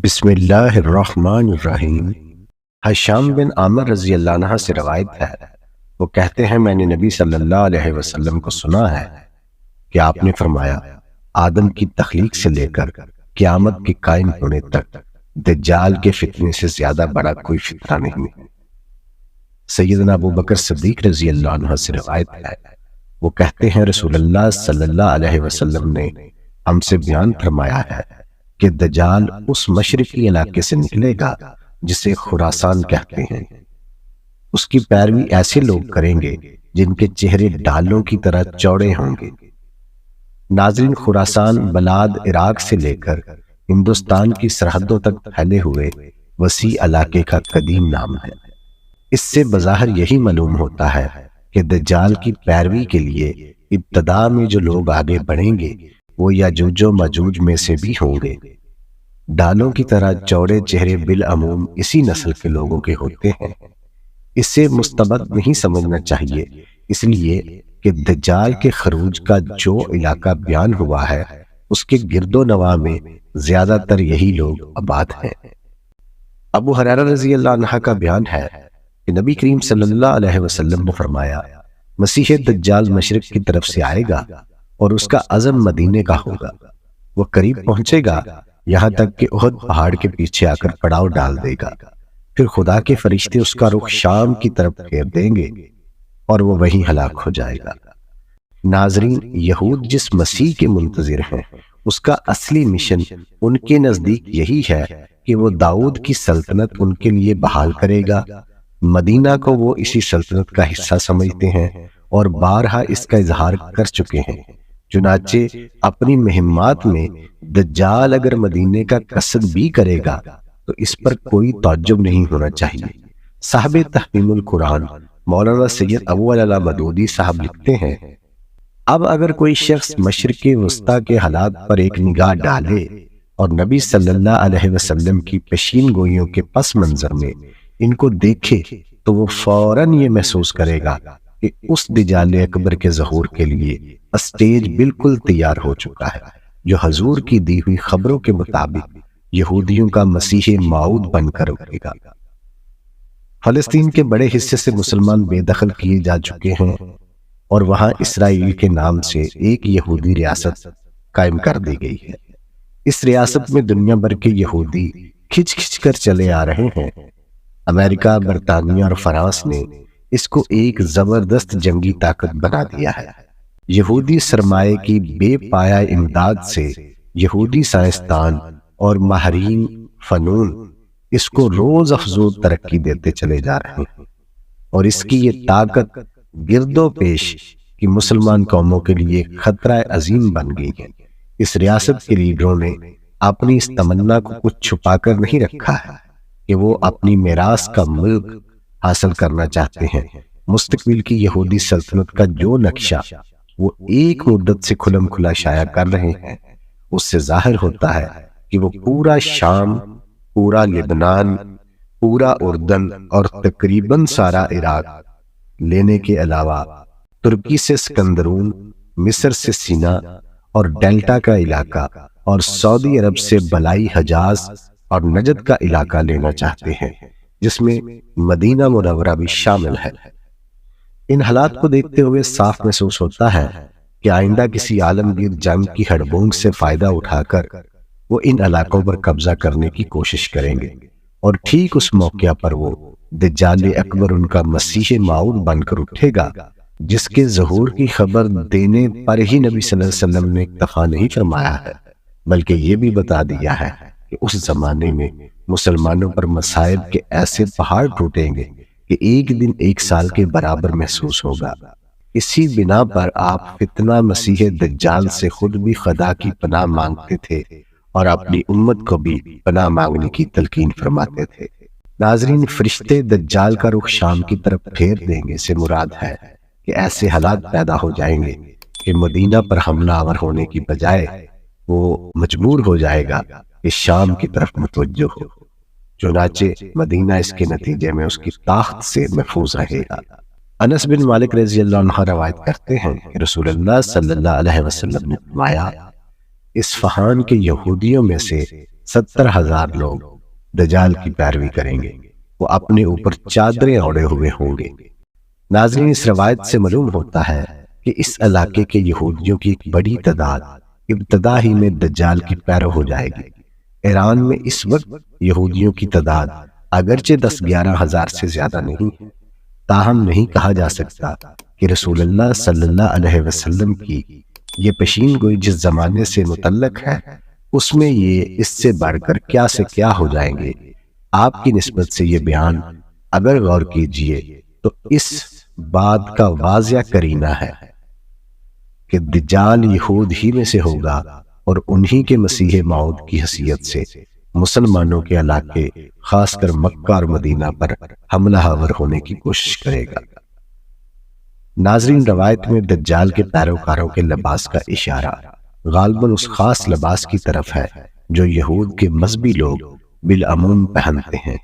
بسم اللہ الرحمن الرحیم۔ حشام بن عامر رضی اللہ عنہ سے روایت ہے، وہ کہتے ہیں میں نے نبی صلی اللہ علیہ وسلم کو سنا ہے کہ آپ نے فرمایا آدم کی تخلیق سے لے کر قیامت کے قائم ہونے تک دجال کے فتنے سے زیادہ بڑا کوئی فتنہ نہیں ہے۔ سیدنا ابو بکر صدیق رضی اللہ عنہ سے روایت ہے، وہ کہتے ہیں رسول اللہ صلی اللہ علیہ وسلم نے ہم سے بیان فرمایا ہے کہ دجال اس مشرقی علاقے سے نکلے گا جسے خراسان کہتے ہیں۔ اس کی پیروی ایسے لوگ کریں گے جن کے چہرے ڈالوں کی طرح چوڑے ہوں گے۔ ناظرین، خراسان بلاد عراق سے لے کر ہندوستان کی سرحدوں تک پھیلے ہوئے وسیع علاقے کا قدیم نام ہے۔ اس سے بظاہر یہی معلوم ہوتا ہے کہ دجال کی پیروی کے لیے ابتدا میں جو لوگ آگے بڑھیں گے وہ یاجوج و ماجوج میں سے بھی ہوں گے۔ ڈالوں کی طرح چوڑے چہرے بالعموم اسی نسل کے لوگوں کے ہوتے ہیں۔ اس سے مستبد نہیں سمجھنا چاہیے، اس لیے کہ دجال کے خروج کا جو علاقہ بیان ہوا ہے اس کے گرد و نواح میں زیادہ تر یہی لوگ آباد ہیں۔ ابو ہریرہ رضی اللہ عنہ کا بیان ہے کہ نبی کریم صلی اللہ علیہ وسلم نے فرمایا مسیح دجال مشرق کی طرف سے آئے گا اور اس کا عزم مدینے کا ہوگا۔ وہ قریب پہنچے گا یہاں تک کہ احد پہاڑ کے پیچھے آ کر پڑاؤ ڈال دے گا، پھر خدا کے فرشتے اس کا رخ شام کی طرف پھیر دیں گے اور وہ وہیں ہلاک ہو جائے گا۔ ناظرین، یہود جس مسیح کے منتظر ہیں اس کا اصلی مشن ان کے نزدیک یہی ہے کہ وہ داؤد کی سلطنت ان کے لیے بحال کرے گا۔ مدینہ کو وہ اسی سلطنت کا حصہ سمجھتے ہیں اور بارہا اس کا اظہار کر چکے ہیں۔ چنانچہ اپنی مہمات میں دجال اگر مدینے کا قصد بھی کرے گا تو اس پر کوئی تعجب نہیں ہونا چاہیے۔ صاحب تحکیم القرآن مولانا سید ابو علا مدودی صاحب لکھتے ہیں، اب اگر کوئی شخص مشرق وسطیٰ کے حالات پر ایک نگاہ ڈالے اور نبی صلی اللہ علیہ وسلم کی پیشین گوئیوں کے پس منظر میں ان کو دیکھے تو وہ فوراً یہ محسوس کرے گا کہ اس دجال اکبر کے ظہور کے لیے اسٹیج بالکل تیار ہو چکا ہے، جو حضور کی دی ہوئی خبروں کے مطابق یہودیوں کا مسیح موعود بن کر اٹھے گا۔ فلسطین کے بڑے حصے سے مسلمان بے دخل کیے جا چکے ہیں اور وہاں اسرائیل کے نام سے ایک یہودی ریاست قائم کر دی گئی ہے۔ اس ریاست میں دنیا بھر کے یہودی کھچ کھچ کر چلے آ رہے ہیں۔ امریکہ، برطانیہ اور فرانس نے اس کو ایک زبردست جنگی طاقت بنا دیا ہے۔ یہودی سرمایہ کی بے پایہ امداد سے یہودی سائنسدان اور ماہرین فنون اس کو روز افزود ترقی دیتے چلے جا رہے ہیں، اور اس کی یہ طاقت گرد و پیش کی مسلمان قوموں کے لیے خطرہ عظیم بن گئی ہے۔ اس ریاست کے لیڈروں نے اپنی اس تمنا کو کچھ چھپا کر نہیں رکھا ہے کہ وہ اپنی میراث کا ملک حاصل کرنا چاہتے ہیں۔ مستقبل کی یہودی سلطنت کا جو نقشہ وہ ایک مدت سے کھلم کھلا شائع کر رہے ہیں، اس سے ظاہر ہوتا ہے کہ وہ پورا شام، پورا لبنان، پورا اردن اور تقریباً سارا عراق لینے کے علاوہ ترکی سے اسکندرون، مصر سے سینا اور ڈیلٹا کا علاقہ اور سعودی عرب سے بلائی حجاز اور نجد کا علاقہ لینا چاہتے ہیں، جس میں مدینہ منورہ بھی شامل ہے۔ ان حالات کو دیکھتے ہوئے صاف محسوس ہوتا ہے کہ آئندہ کسی عالمگیر جنگ کی ہڑبونگ سے فائدہ اٹھا کر وہ ان علاقوں پر قبضہ کرنے کی کوشش کریں گے، اور ٹھیک اس موقع پر وہ دجال اکبر ان کا مسیح موعود بن کر اٹھے گا، جس کے ظہور کی خبر دینے پر ہی نبی صلی اللہ علیہ وسلم نے اکتفا نہیں فرمایا ہے، بلکہ یہ بھی بتا دیا ہے کہ اس زمانے میں مسلمانوں پر مصائب کے ایسے پہاڑ ٹوٹیں گے کہ ایک دن ایک سال کے برابر محسوس ہوگا۔ اسی بنا پر آپ فتنہ مسیح دجال سے خود بھی خدا کی پناہ مانگتے تھے اور اپنی امت کو بھی پناہ مانگنے کی تلقین فرماتے تھے۔ ناظرین، فرشتے دجال کا رخ شام کی طرف پھیر دیں گے سے مراد ہے کہ ایسے حالات پیدا ہو جائیں گے کہ مدینہ پر حملہ آور ہونے کی بجائے وہ مجبور ہو جائے گا کہ شام کی طرف متوجہ ہو، چنانچہ مدینہ اس کے نتیجے میں اس کی طاقت سے محفوظ رہے گا۔ انس بن مالک رضی اللہ عنہ روایت کرتے ہیں کہ رسول اللہ صلی اللہ علیہ وسلم نے فرمایا، اصفہان کے یہودیوں میں سے 70,000 لوگ دجال کی پیروی کریں گے، وہ اپنے اوپر چادریں اوڑے ہوئے ہوں گے۔ ناظرین، اس روایت سے معلوم ہوتا ہے کہ اس علاقے کے یہودیوں کی ایک بڑی تعداد ابتدا ہی میں دجال کی پیرو ہو جائے گی۔ ایران میں اس وقت یہودیوں کی تعداد اگرچہ 10-11 ہزار سے زیادہ نہیں ہے، تاہم نہیں کہا جا سکتا کہ رسول اللہ صلی اللہ علیہ وسلم کی یہ پیشین گوئی جس زمانے سے متعلق ہے اس میں یہ اس سے بڑھ کر کیا سے کیا ہو جائیں گے۔ آپ کی نسبت سے یہ بیان اگر غور کیجئے تو اس بات کا واضح کرینہ ہے کہ دجال یہود ہی میں سے ہوگا اور انہی کے مسیح موعود کی حیثیت سے مسلمانوں کے علاقے خاص کر مکہ اور مدینہ پر حملہ آور ہونے کی کوشش کرے گا۔ ناظرین، روایت میں دجال کے پیروکاروں کے لباس کا اشارہ غالباً اس خاص لباس کی طرف ہے جو یہود کے مذہبی لوگ بالعموم پہنتے ہیں۔